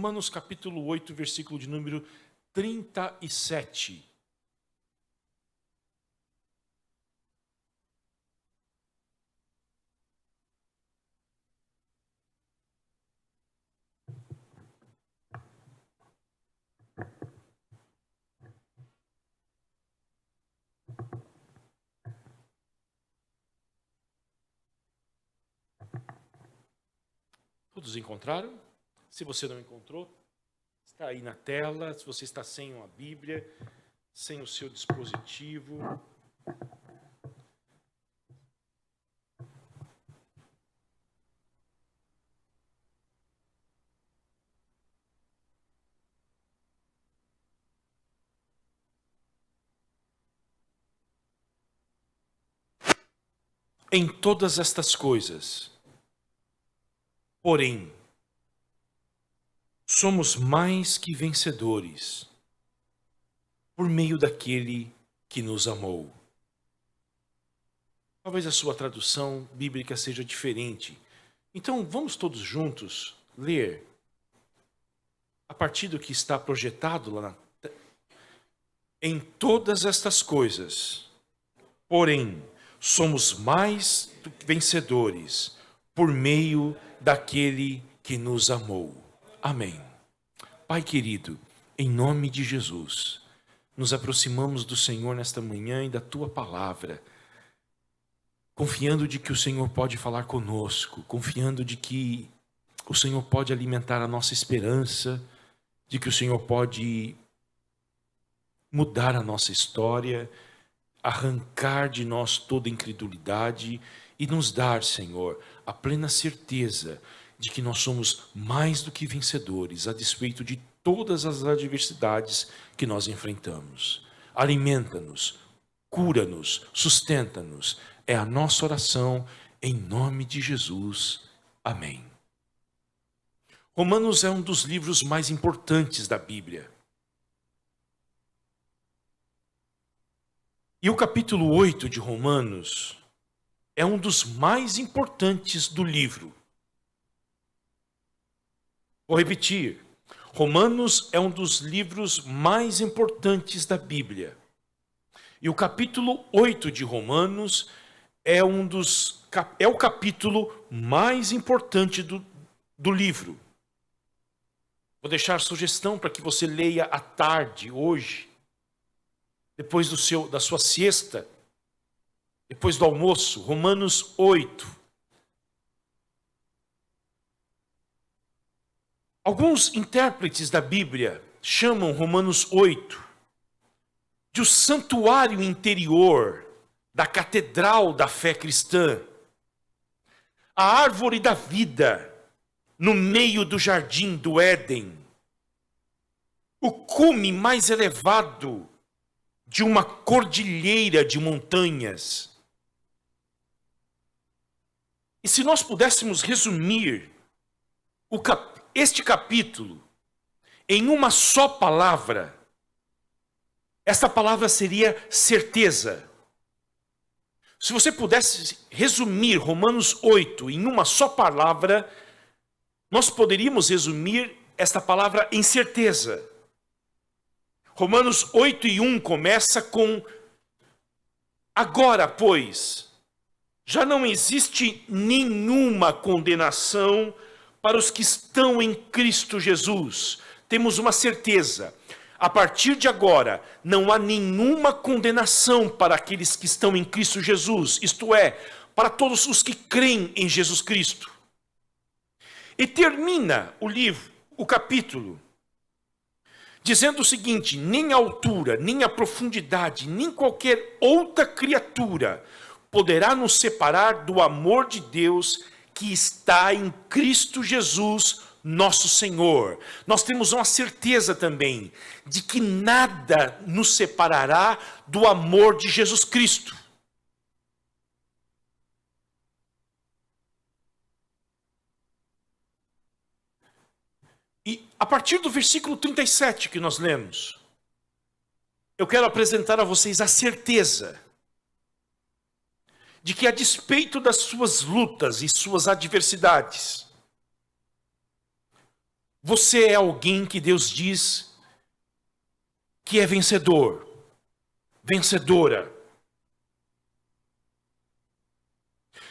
Romanos capítulo 8, versículo de número 37. Todos encontraram? Se você não encontrou, está aí na tela. Se você está sem uma Bíblia, sem o seu dispositivo. Em todas estas coisas, porém, somos mais que vencedores por meio daquele que nos amou. Talvez a sua tradução bíblica seja diferente. Então, vamos todos juntos ler a partir do que está projetado lá na... Em todas estas coisas, porém, somos mais do que vencedores por meio daquele que nos amou. Amém. Pai querido, em nome de Jesus, nos aproximamos do Senhor nesta manhã e da Tua palavra, confiando de que o Senhor pode falar conosco, confiando de que o Senhor pode alimentar a nossa esperança, de que o Senhor pode mudar a nossa história, arrancar de nós toda incredulidade e nos dar, Senhor, a plena certeza de que nós somos mais do que vencedores, a despeito de todas as adversidades que nós enfrentamos. Alimenta-nos, cura-nos, sustenta-nos. É a nossa oração em nome de Jesus. Amém. Romanos é um dos livros mais importantes da Bíblia. E o capítulo 8 de Romanos é um dos mais importantes do livro. Vou repetir. Romanos é um dos livros mais importantes da Bíblia. E o capítulo 8 de Romanos é o capítulo mais importante do livro. Vou deixar sugestão para que você leia à tarde, hoje, depois da sua siesta, depois do almoço, Romanos 8. Alguns intérpretes da Bíblia chamam Romanos 8 de o santuário interior da catedral da fé cristã, a árvore da vida no meio do jardim do Éden, o cume mais elevado de uma cordilheira de montanhas. E se nós pudéssemos resumir este capítulo em uma só palavra, essa palavra seria certeza. Se você pudesse resumir Romanos 8 em uma só palavra, nós poderíamos resumir esta palavra em certeza. Romanos 8:1 começa com: agora, pois, já não existe nenhuma condenação para os que estão em Cristo Jesus. Temos uma certeza. A partir de agora, não há nenhuma condenação para aqueles que estão em Cristo Jesus, isto é, para todos os que creem em Jesus Cristo. E termina o capítulo, dizendo o seguinte: nem a altura, nem a profundidade, nem qualquer outra criatura poderá nos separar do amor de Deus que está em Cristo Jesus, nosso Senhor. Nós temos uma certeza também de que nada nos separará do amor de Jesus Cristo. E a partir do versículo 37 que nós lemos, eu quero apresentar a vocês a certeza de que, a despeito das suas lutas e suas adversidades, você é alguém que Deus diz que é vencedor, vencedora.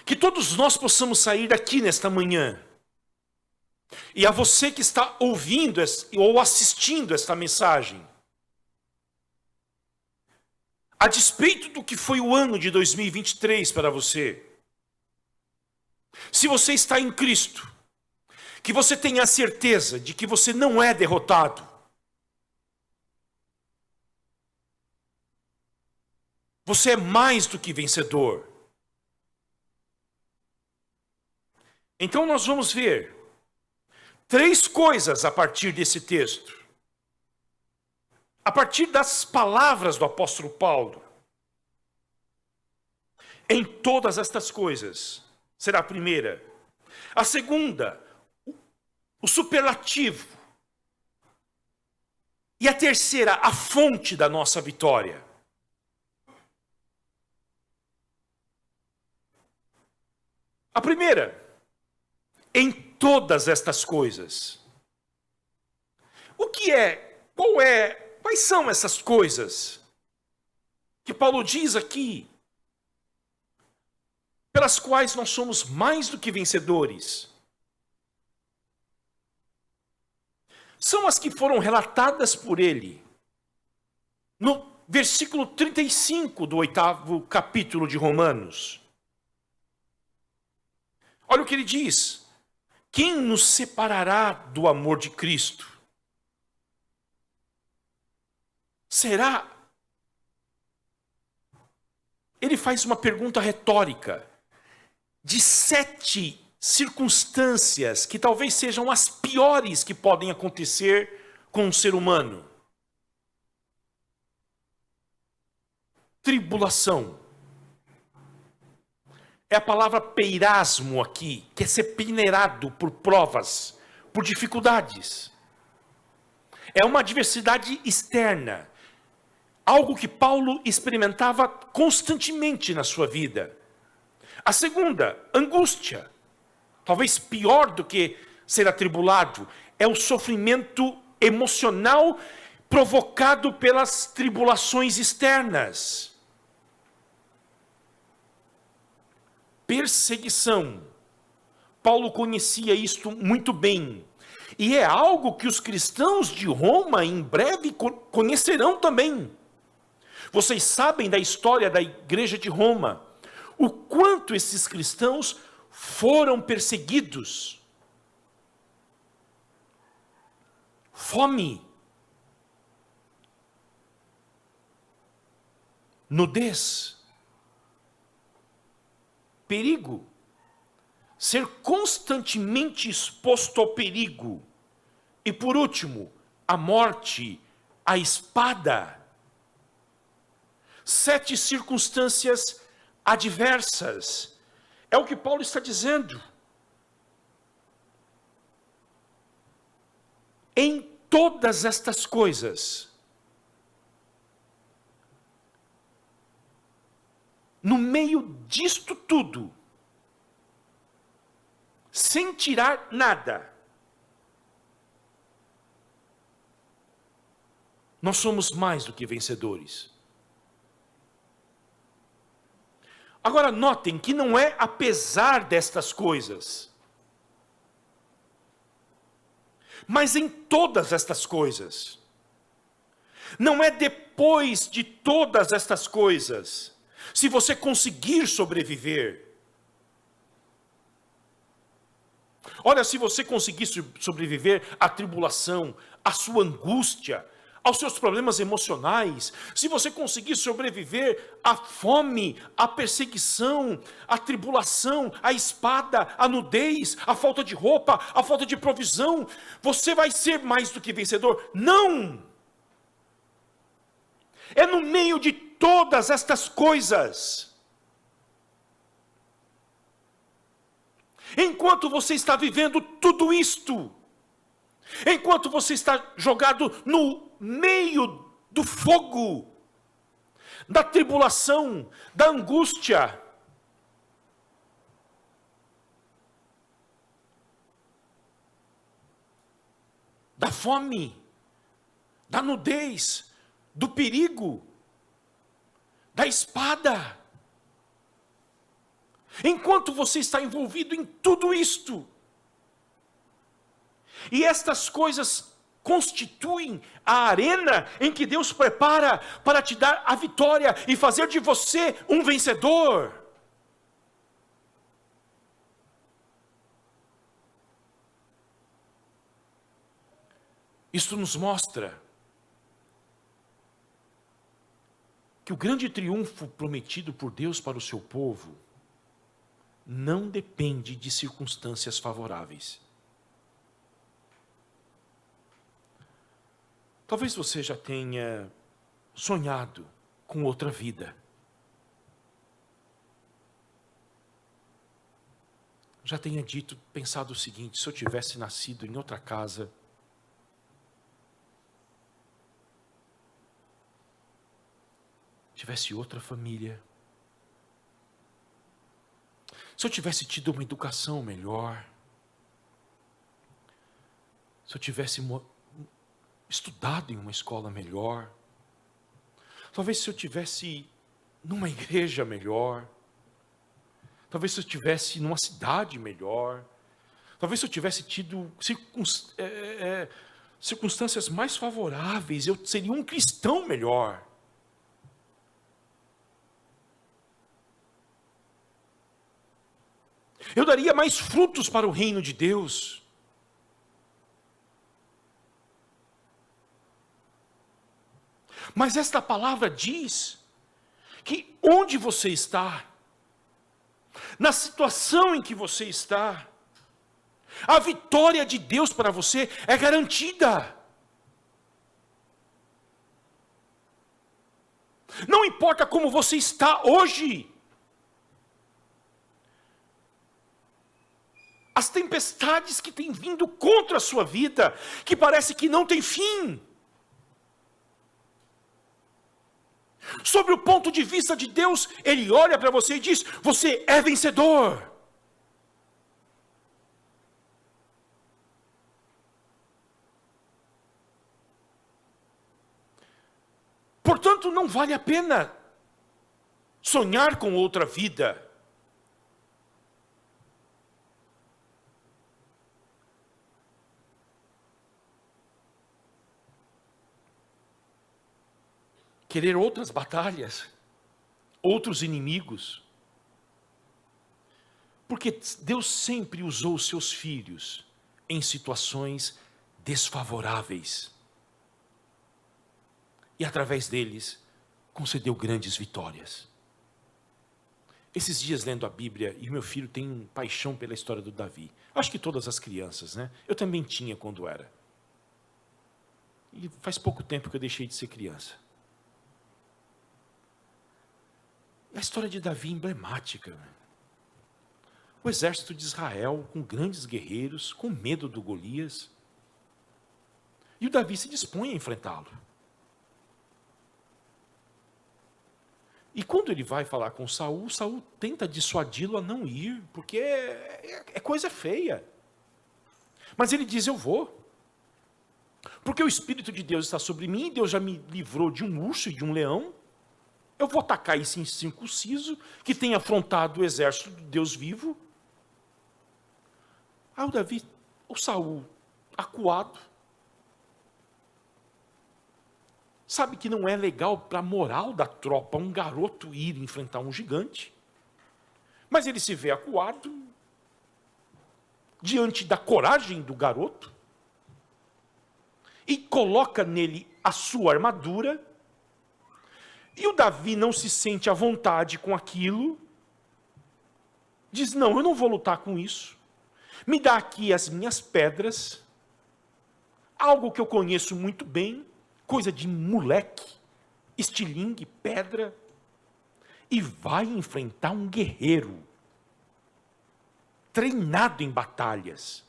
Que todos nós possamos sair daqui nesta manhã. E a você que está ouvindo ou assistindo esta mensagem, a despeito do que foi o ano de 2023 para você, se você está em Cristo, que você tenha a certeza de que você não é derrotado. Você é mais do que vencedor. Então nós vamos ver 3 coisas a partir desse texto. A partir das palavras do apóstolo Paulo. Em todas estas coisas, será a primeira. A segunda, o superlativo. E a terceira, a fonte da nossa vitória. A primeira, em todas estas coisas. Quais são essas coisas que Paulo diz aqui, pelas quais nós somos mais do que vencedores? São as que foram relatadas por ele no versículo 35 do 8º capítulo de Romanos. Olha o que ele diz: quem nos separará do amor de Cristo? Será? Ele faz uma pergunta retórica de 7 circunstâncias que talvez sejam as piores que podem acontecer com um ser humano. Tribulação. É a palavra peirasmo aqui, que é ser peneirado por provas, por dificuldades. É uma adversidade externa. Algo que Paulo experimentava constantemente na sua vida. A segunda, angústia. Talvez pior do que ser atribulado, é o sofrimento emocional provocado pelas tribulações externas. Perseguição. Paulo conhecia isto muito bem. E é algo que os cristãos de Roma em breve conhecerão também. Vocês sabem da história da igreja de Roma, o quanto esses cristãos foram perseguidos. Fome, nudez, perigo, ser constantemente exposto ao perigo. E por último, a morte, a espada. 7 circunstâncias adversas. É o que Paulo está dizendo. Em todas estas coisas, no meio disto tudo, sem tirar nada, nós somos mais do que vencedores. Agora notem que não é apesar destas coisas, mas em todas estas coisas. Não é depois de todas estas coisas, se você conseguir sobreviver. Olha, se você conseguir sobreviver à tribulação, à sua angústia, aos seus problemas emocionais, se você conseguir sobreviver à fome, à perseguição, à tribulação, à espada, à nudez, à falta de roupa, à falta de provisão, você vai ser mais do que vencedor. Não! É no meio de todas estas coisas. Enquanto você está vivendo tudo isto, enquanto você está jogado no meio do fogo, da tribulação, da angústia, da fome, da nudez, do perigo, da espada. Enquanto você está envolvido em tudo isto, e estas coisas constituem a arena em que Deus prepara para te dar a vitória e fazer de você um vencedor. Isto nos mostra que o grande triunfo prometido por Deus para o seu povo não depende de circunstâncias favoráveis. Talvez você já tenha sonhado com outra vida. Já tenha pensado o seguinte: se eu tivesse nascido em outra casa, tivesse outra família, se eu tivesse tido uma educação melhor, se eu tivesse estudado em uma escola melhor, talvez se eu tivesse numa igreja melhor, talvez se eu tivesse numa cidade melhor, talvez se eu tivesse tido circunstâncias mais favoráveis, eu seria um cristão melhor. Eu daria mais frutos para o reino de Deus. Mas esta palavra diz que onde você está, na situação em que você está, a vitória de Deus para você é garantida. Não importa como você está hoje. As tempestades que têm vindo contra a sua vida, que parece que não tem fim. Sobre o ponto de vista de Deus, Ele olha para você e diz: você é vencedor. Portanto, não vale a pena sonhar com outra vida. Querer outras batalhas, outros inimigos. Porque Deus sempre usou os seus filhos em situações desfavoráveis. E através deles, concedeu grandes vitórias. Esses dias lendo a Bíblia, e meu filho tem paixão pela história do Davi. Acho que todas as crianças, né? Eu também tinha quando era. E faz pouco tempo que eu deixei de ser criança. A história de Davi é emblemática. O exército de Israel, com grandes guerreiros, com medo do Golias. E o Davi se dispõe a enfrentá-lo. E quando ele vai falar com Saul, Saul tenta dissuadi-lo a não ir, porque é coisa feia. Mas ele diz: eu vou. Porque o Espírito de Deus está sobre mim, Deus já me livrou de um urso e de um leão. Eu vou atacar esse incircunciso que tem afrontado o exército do Deus vivo. Aí o Saul, acuado, sabe que não é legal para a moral da tropa um garoto ir enfrentar um gigante. Mas ele se vê acuado, diante da coragem do garoto, e coloca nele a sua armadura. E o Davi não se sente à vontade com aquilo, diz: não, eu não vou lutar com isso, me dá aqui as minhas pedras, algo que eu conheço muito bem, coisa de moleque, estilingue, pedra, e vai enfrentar um guerreiro, treinado em batalhas,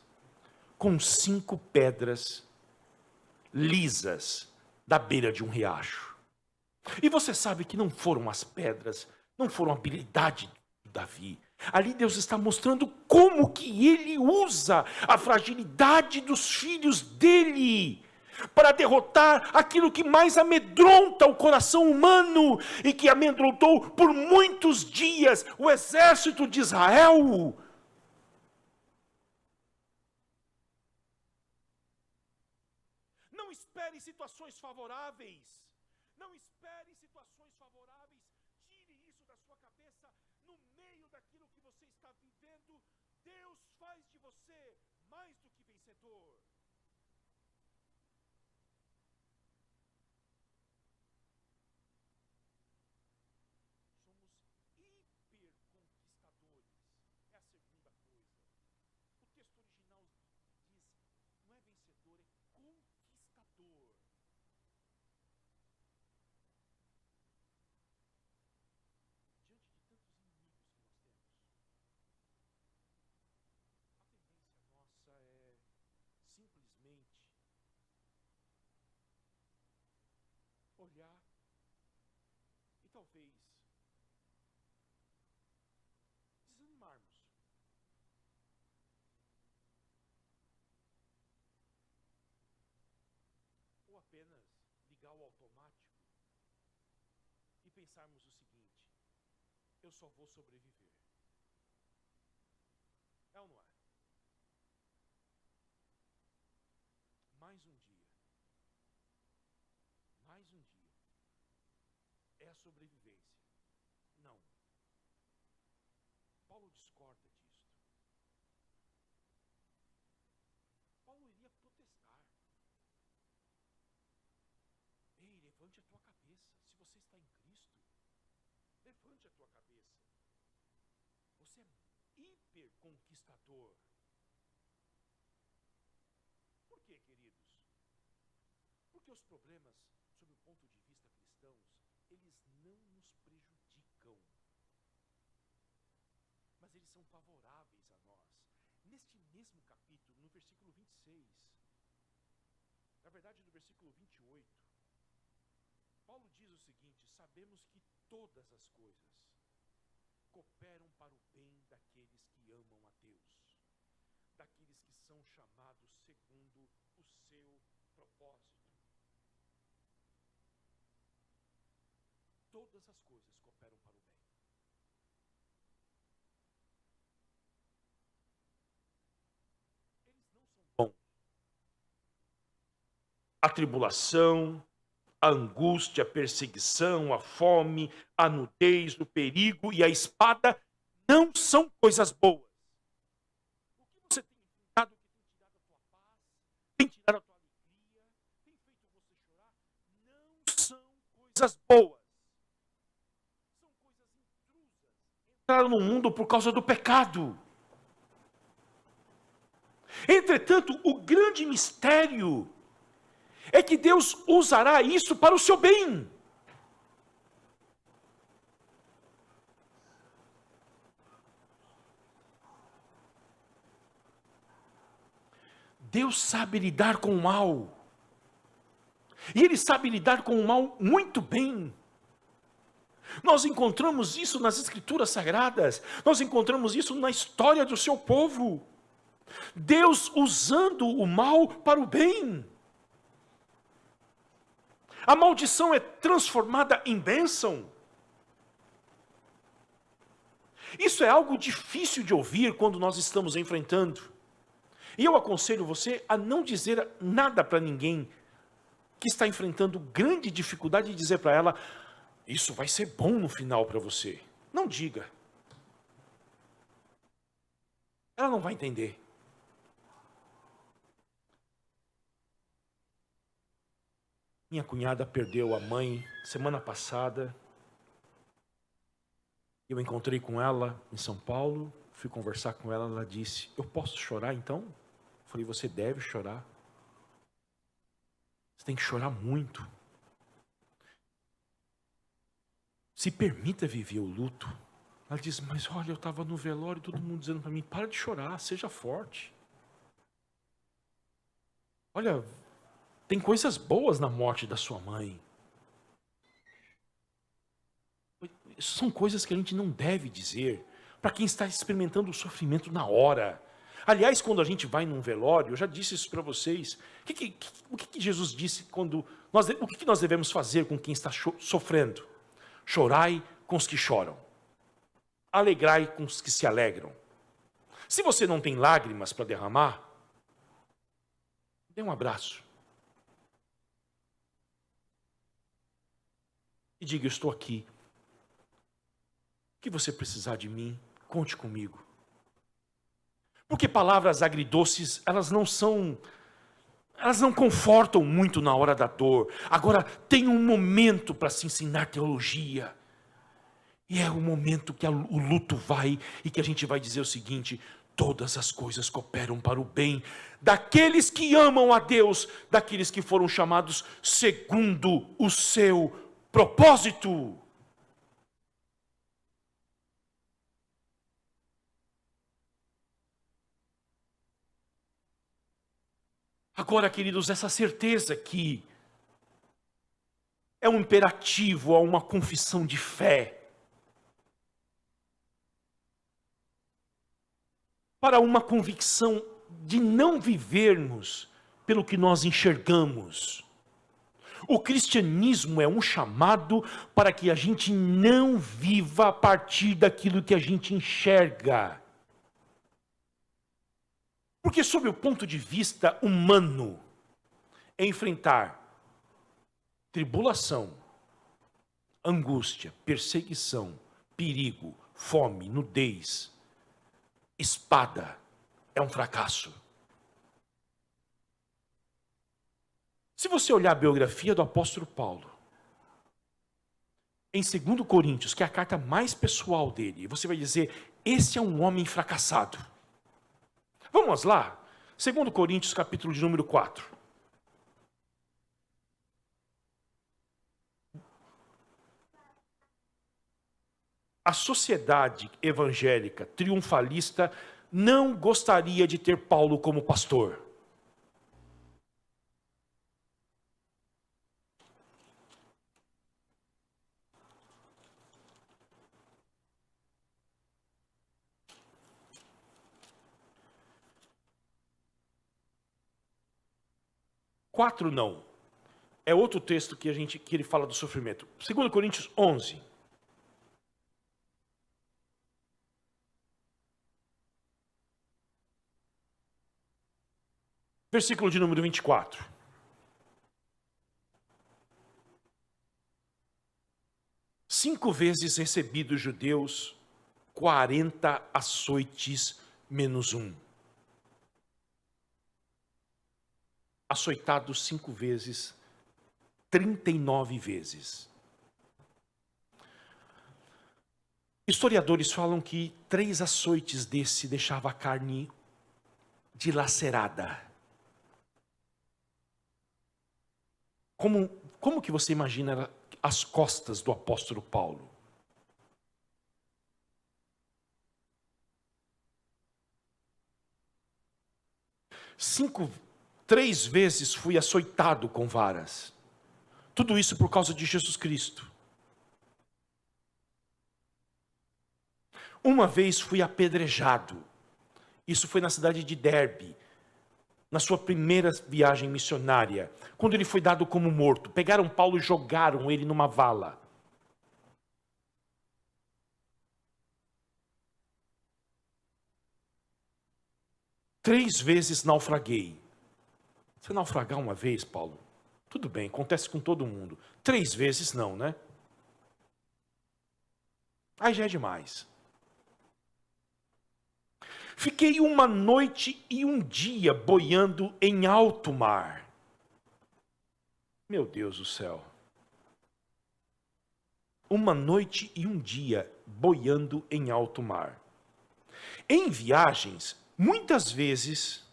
com 5 pedras lisas, da beira de um riacho. E você sabe que não foram as pedras, não foram a habilidade Davi. Ali Deus está mostrando como que ele usa a fragilidade dos filhos dele para derrotar aquilo que mais amedronta o coração humano e que amedrontou por muitos dias o exército de Israel. Não espere situações favoráveis. Não espere situações favoráveis. Tire isso da sua cabeça. No meio daquilo que você está vivendo, Deus faz de você mais do que vencedor. Somos hiperconquistadores. É a segunda coisa. O texto original diz, não é vencedor, é conquistador. Diante de tantos inimigos que nós temos, a tendência nossa é simplesmente olhar e talvez desanimarmos. Ou apenas ligar o automático e pensarmos o seguinte: eu só vou sobreviver. É ou não é? Mais um dia. Mais um dia. É a sobrevivência. Não. Paulo discorda disto. Paulo iria protestar. Ei, levante a tua cabeça. Se você está em Cristo, levante a tua cabeça. Você é hiperconquistador. Por quê, queridos? Porque os problemas, sob o ponto de vista cristãos, eles não nos prejudicam. Mas eles são favoráveis a nós. Neste mesmo capítulo, no versículo 26, na verdade no versículo 28, Paulo diz o seguinte: sabemos que todas as coisas cooperam para o bem daqueles que amam a Deus, daqueles que são chamados segundo o seu propósito. Todas as coisas cooperam para o bem. Eles não são bons. A tribulação, a angústia, a perseguição, a fome, a nudez, o perigo e a espada não são coisas boas. O que você tem enfrentado que tem tirado a tua paz, tem tirado a tua alegria, tem feito você chorar, não são coisas boas. São coisas intrusas. Entraram no mundo por causa do pecado. Entretanto, o grande mistério é que Deus usará isso para o seu bem. Deus sabe lidar com o mal. E Ele sabe lidar com o mal muito bem. Nós encontramos isso nas Escrituras Sagradas. Nós encontramos isso na história do seu povo. Deus usando o mal para o bem. A maldição é transformada em bênção. Isso é algo difícil de ouvir quando nós estamos enfrentando. E eu aconselho você a não dizer nada para ninguém que está enfrentando grande dificuldade de dizer para ela: isso vai ser bom no final para você. Não diga. Ela não vai entender. Minha cunhada perdeu a mãe semana passada. Eu encontrei com ela em São Paulo, fui conversar com ela, ela disse: eu posso chorar então? Eu falei: você deve chorar. Você tem que chorar muito. Se permita viver o luto. Ela disse: mas olha, eu estava no velório e todo mundo dizendo para mim: para de chorar, seja forte. Olha, tem coisas boas na morte da sua mãe. São coisas que a gente não deve dizer para quem está experimentando o sofrimento na hora. Aliás, quando a gente vai num velório, eu já disse isso para vocês, o que Jesus disse o que nós devemos fazer com quem está sofrendo? Chorai com os que choram, alegrai com os que se alegram. Se você não tem lágrimas para derramar, dê um abraço. E diga, eu estou aqui. O que você precisar de mim, conte comigo. Porque palavras agridoces, elas não confortam muito na hora da dor. Agora, tem um momento para se ensinar teologia. E é o momento que o luto vai e que a gente vai dizer o seguinte: todas as coisas cooperam para o bem daqueles que amam a Deus, daqueles que foram chamados segundo o seu propósito. Agora, queridos, essa certeza que é um imperativo, é uma confissão de fé. Para uma convicção de não vivermos pelo que nós enxergamos. O cristianismo é um chamado para que a gente não viva a partir daquilo que a gente enxerga. Porque, sob o ponto de vista humano, enfrentar tribulação, angústia, perseguição, perigo, fome, nudez, espada, é um fracasso. Se você olhar a biografia do apóstolo Paulo, em 2 Coríntios, que é a carta mais pessoal dele, você vai dizer, esse é um homem fracassado. Vamos lá, 2 Coríntios, capítulo de número 4. A sociedade evangélica triunfalista não gostaria de ter Paulo como pastor. Quatro não. É outro texto que ele fala do sofrimento. 2 Coríntios 11. Versículo de número 24. Cinco vezes recebi dos judeus 40 açoites menos um. Açoitado 5 vezes, 39 vezes. Historiadores falam que 3 açoites desse deixava a carne dilacerada. Como que você imagina as costas do apóstolo Paulo? Três vezes fui açoitado com varas. Tudo isso por causa de Jesus Cristo. Uma vez fui apedrejado. Isso foi na cidade de Derbe, na sua primeira viagem missionária, quando ele foi dado como morto. Pegaram Paulo e jogaram ele numa vala. Três vezes naufraguei. Você naufragar uma vez, Paulo? Tudo bem, acontece com todo mundo. 3 vezes não, né? Aí já é demais. Fiquei uma noite e um dia boiando em alto mar. Meu Deus do céu. Uma noite e um dia boiando em alto mar. Em viagens, muitas vezes,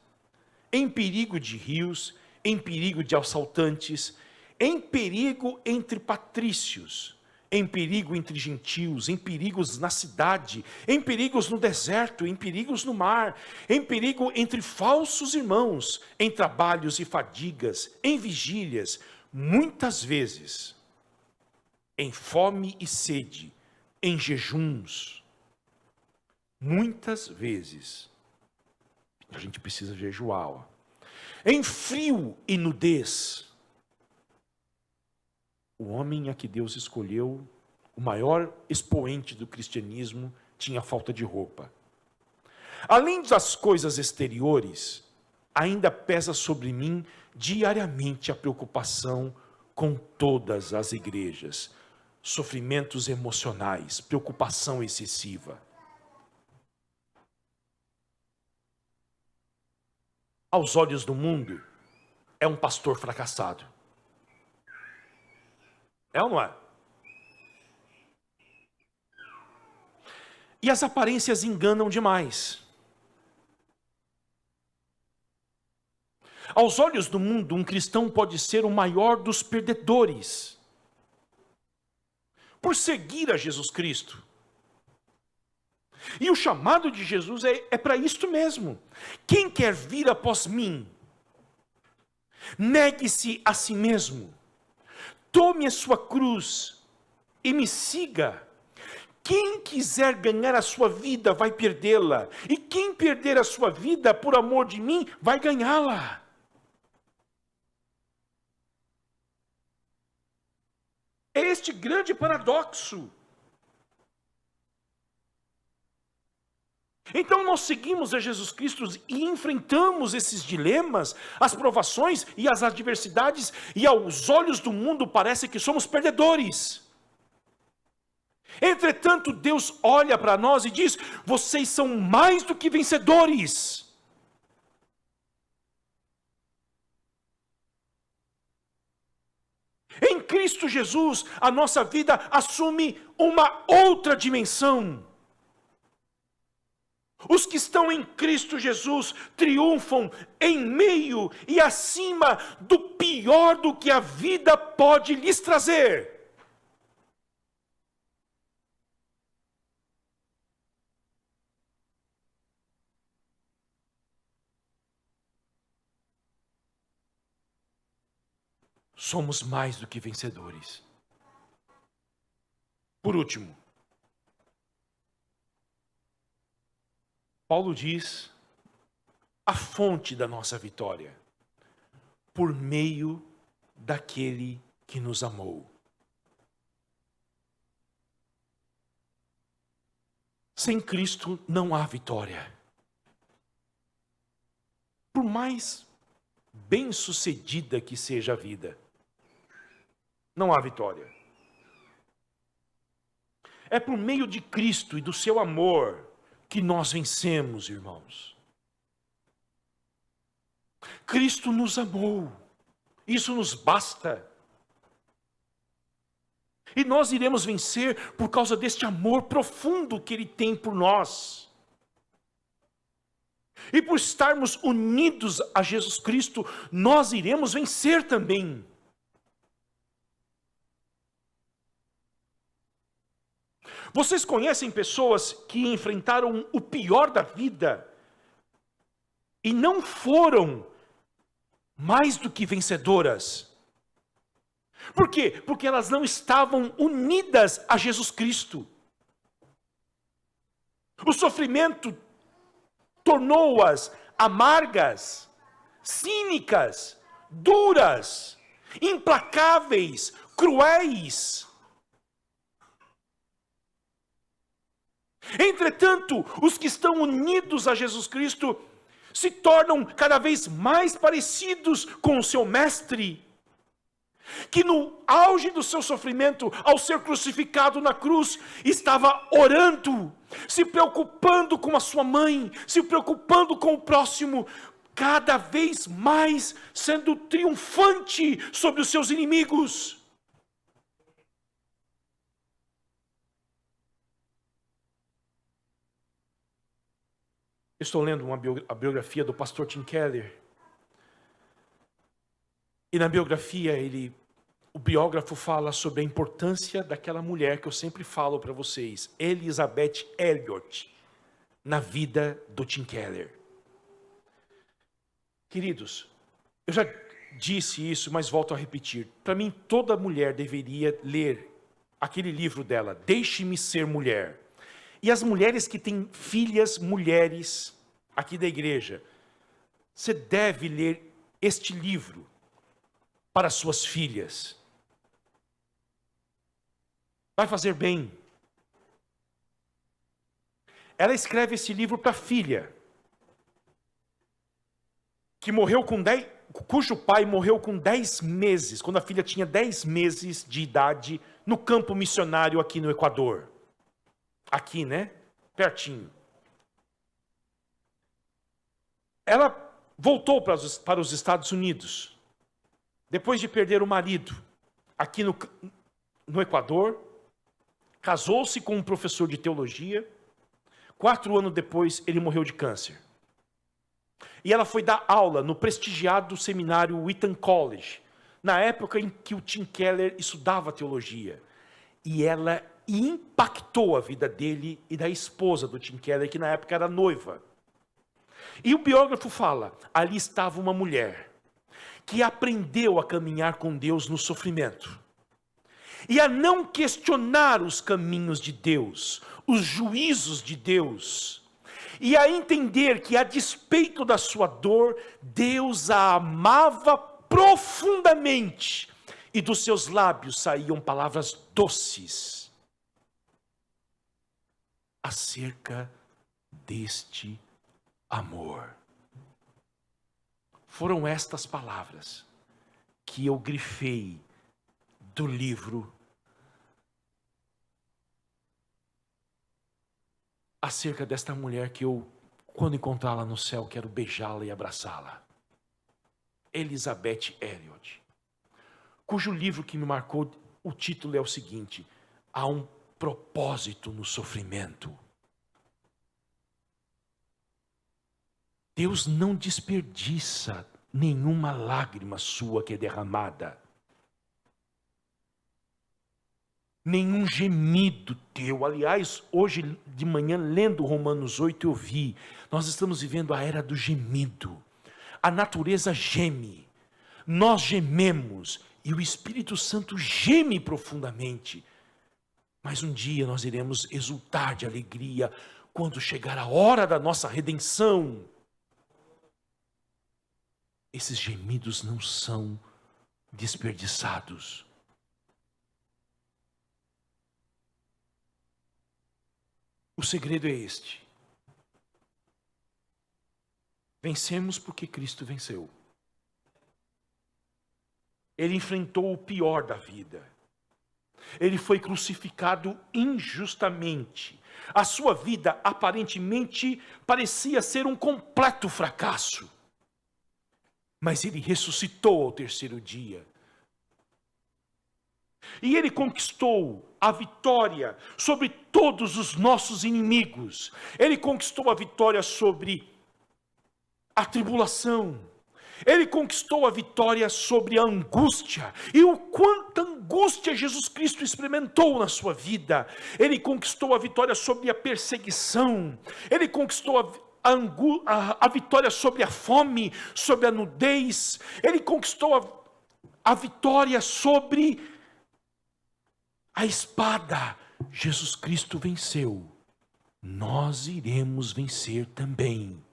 em perigo de rios, em perigo de assaltantes, em perigo entre patrícios, em perigo entre gentios, em perigos na cidade, em perigos no deserto, em perigos no mar, em perigo entre falsos irmãos, em trabalhos e fadigas, em vigílias, muitas vezes, em fome e sede, em jejuns, Muitas vezes, a gente precisa jejuar, ó. Em frio e nudez, o homem a que Deus escolheu, o maior expoente do cristianismo, tinha falta de roupa. Além das coisas exteriores, ainda pesa sobre mim diariamente a preocupação com todas as igrejas. Sofrimentos emocionais, preocupação excessiva. Aos olhos do mundo, é um pastor fracassado. É ou não é? E as aparências enganam demais. Aos olhos do mundo, um cristão pode ser o maior dos perdedores por seguir a Jesus Cristo. E o chamado de Jesus é para isto mesmo. Quem quer vir após mim, negue-se a si mesmo, tome a sua cruz e me siga. Quem quiser ganhar a sua vida vai perdê-la, e quem perder a sua vida por amor de mim vai ganhá-la. É este grande paradoxo. Então nós seguimos a Jesus Cristo e enfrentamos esses dilemas, as provações e as adversidades, e aos olhos do mundo parece que somos perdedores. Entretanto, Deus olha para nós e diz: vocês são mais do que vencedores. Em Cristo Jesus, a nossa vida assume uma outra dimensão. Os que estão em Cristo Jesus triunfam em meio e acima do pior do que a vida pode lhes trazer. Somos mais do que vencedores. Por último, Paulo diz a fonte da nossa vitória: por meio daquele que nos amou. Sem Cristo não há vitória. Por mais bem-sucedida que seja a vida, não há vitória. É por meio de Cristo e do seu amor que nós vencemos, irmãos. Cristo nos amou, isso nos basta. E nós iremos vencer por causa deste amor profundo que Ele tem por nós. E por estarmos unidos a Jesus Cristo, nós iremos vencer também. Vocês conhecem pessoas que enfrentaram o pior da vida e não foram mais do que vencedoras? Por quê? Porque elas não estavam unidas a Jesus Cristo. O sofrimento tornou-as amargas, cínicas, duras, implacáveis, cruéis. Entretanto, os que estão unidos a Jesus Cristo se tornam cada vez mais parecidos com o seu mestre, que no auge do seu sofrimento, ao ser crucificado na cruz, estava orando, se preocupando com a sua mãe, se preocupando com o próximo, cada vez mais sendo triunfante sobre os seus inimigos. Estou lendo a biografia do pastor Tim Keller. E na biografia, o biógrafo fala sobre a importância daquela mulher que eu sempre falo para vocês, Elizabeth Elliot, na vida do Tim Keller. Queridos, eu já disse isso, mas volto a repetir. Para mim, toda mulher deveria ler aquele livro dela, Deixe-me Ser Mulher. E as mulheres que têm filhas mulheres aqui da igreja, você deve ler este livro para suas filhas. Vai fazer bem. Ela escreve esse livro para a filha, que morreu cujo pai morreu com 10 meses, quando a filha tinha 10 meses de idade, no campo missionário aqui no Equador. Aqui, né? Pertinho. Ela voltou para os Estados Unidos, depois de perder o marido, aqui no Equador, casou-se com um professor de teologia. 4 anos depois, ele morreu de câncer. E ela foi dar aula no prestigiado seminário Wheaton College, na época em que o Tim Keller estudava teologia. E ela impactou a vida dele e da esposa do Tim Keller, que na época era noiva. E o biógrafo fala, ali estava uma mulher que aprendeu a caminhar com Deus no sofrimento. E a não questionar os caminhos de Deus, os juízos de Deus. E a entender que, a despeito da sua dor, Deus a amava profundamente. E dos seus lábios saíam palavras doces acerca deste amor. Foram estas palavras que eu grifei do livro acerca desta mulher que eu, quando encontrá-la no céu, quero beijá-la e abraçá-la. Elizabeth Elliot, cujo livro que me marcou, o título é o seguinte: há um propósito no sofrimento. Deus não desperdiça nenhuma lágrima sua que é derramada, nenhum gemido teu. Aliás, hoje de manhã, lendo Romanos 8, eu vi, nós estamos vivendo a era do gemido. A natureza geme, nós gememos, e o Espírito Santo geme profundamente. Mas um dia nós iremos exultar de alegria, quando chegar a hora da nossa redenção. Esses gemidos não são desperdiçados. O segredo é este: vencemos porque Cristo venceu. Ele enfrentou o pior da vida. Ele foi crucificado injustamente. A sua vida aparentemente parecia ser um completo fracasso. Mas ele ressuscitou ao 3º dia. E ele conquistou a vitória sobre todos os nossos inimigos. Ele conquistou a vitória sobre a tribulação. Ele conquistou a vitória sobre a angústia. E o quanta angústia Jesus Cristo experimentou na sua vida. Ele conquistou a vitória sobre a perseguição. Ele conquistou a vitória sobre a fome, sobre a nudez. Ele conquistou a vitória sobre a espada. Jesus Cristo venceu. Nós iremos vencer também.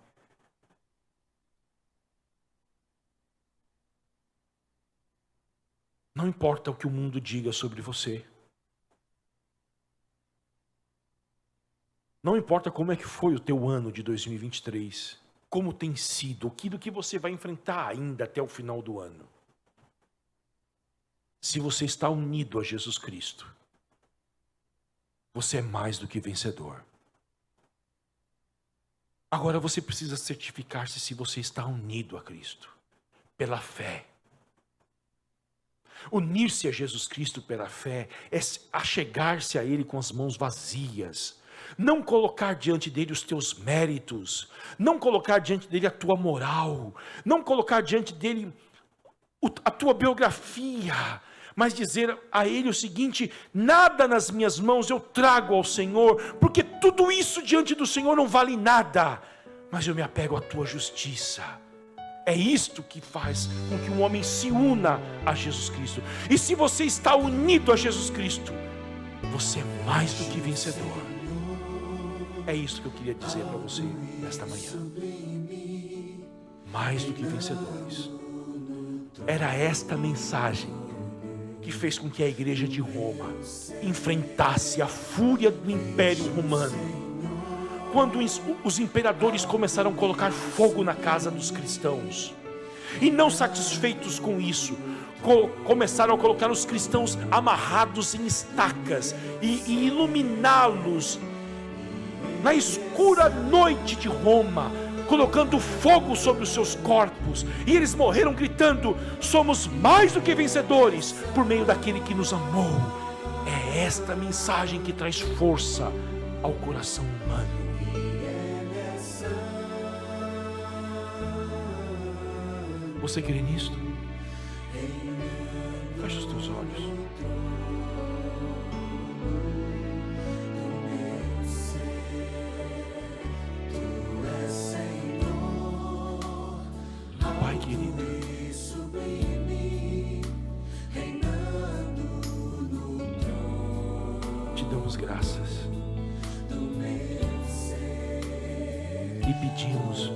Não importa o que o mundo diga sobre você. Não importa como é que foi o teu ano de 2023. Como tem sido, aquilo que você vai enfrentar ainda até o final do ano. Se você está unido a Jesus Cristo, você é mais do que vencedor. Agora você precisa certificar-se se você está unido a Cristo, pela fé. Unir-se a Jesus Cristo pela fé é achegar-se a Ele com as mãos vazias. Não colocar diante dele os teus méritos. Não colocar diante dele a tua moral. Não colocar diante dele a tua biografia. Mas dizer a Ele o seguinte: nada nas minhas mãos eu trago ao Senhor, porque tudo isso diante do Senhor não vale nada. Mas eu me apego à tua justiça. É isto que faz com que um homem se una a Jesus Cristo. E se você está unido a Jesus Cristo, você é mais do que vencedor. É isso que eu queria dizer para você nesta manhã. Mais do que vencedores. Era esta mensagem que fez com que a igreja de Roma enfrentasse a fúria do Império Romano. Quando os imperadores começaram a colocar fogo na casa dos cristãos. E não satisfeitos com isso, começaram a colocar os cristãos amarrados em estacas e iluminá-los na escura noite de Roma, colocando fogo sobre os seus corpos, e eles morreram gritando: somos mais do que vencedores por meio daquele que nos amou. É esta mensagem que traz força ao coração humano. Você crê nisto? Feche os teus olhos. Pai querido, te damos graças e pedimos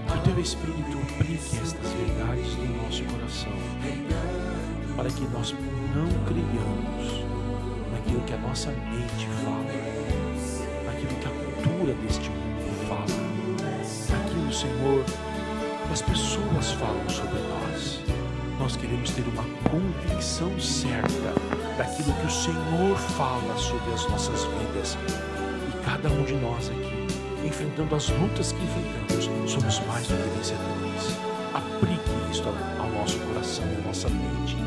que o teu Espírito aplique estas verdades no nosso coração, para que nós não creiamos naquilo que a nossa mente fala, naquilo que a cultura deste mundo fala, naquilo, Senhor, que as pessoas falam sobre nós. Nós queremos ter uma convicção certa daquilo que o Senhor fala sobre as nossas vidas. E cada um de nós aqui, enfrentando as lutas que enfrentamos, somos mais do que vencedores. Aplique isto ao nosso coração e à nossa mente.